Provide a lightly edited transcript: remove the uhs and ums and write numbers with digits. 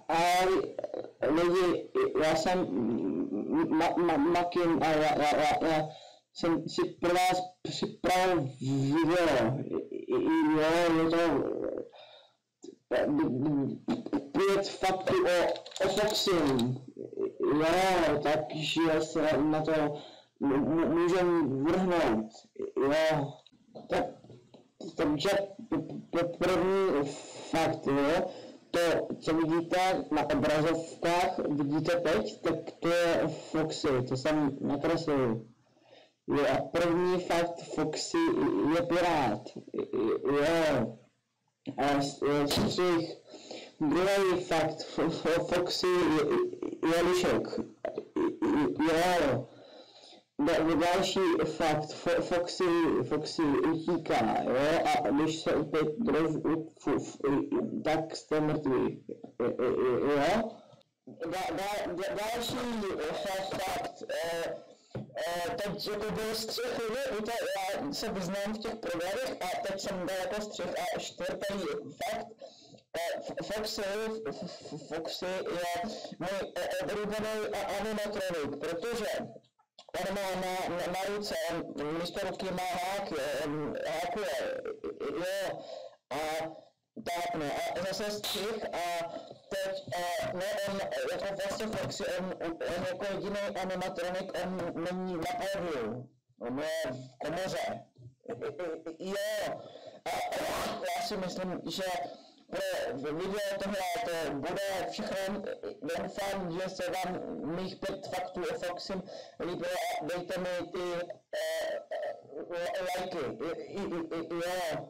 a lidi, já jsem Makin a já jsem si pro vás připravil video. Jo, je to 5 faktů o Foxim. Jo, takže se na to můžeme vrhnout. Jo, takže první fakt, jo, to, co vidíte na obrazovkách, vidíte teď, tak to je Foxy, to jsem nakreslil. Jo, a první fakt Foxy je pirát. Jo, a druhý fakt Foxy je lišek. Jo, další fakt Foxy utíká, jo, a když se opět tak jste mrtví, jo. Další fakt, teď jako byl střih, víte, já se vyznám v těch provedech a teď jsem dal jako střih a čtvrtý fakt, Foxy je můj oblíbený animatronik, protože on má na ruce, místo ruky má hákuje, jo, a tak no, a zase střih a teď, no on, jako vlastně Foxy, on jako jediný animatronik, on není na pódiu, on je v komoře, jo, a já si myslím, že pro video tohle to bude všechno, doufám, že se vám mých 5 faktů o Foxim líbilo a dejte mi ty lajky, jo.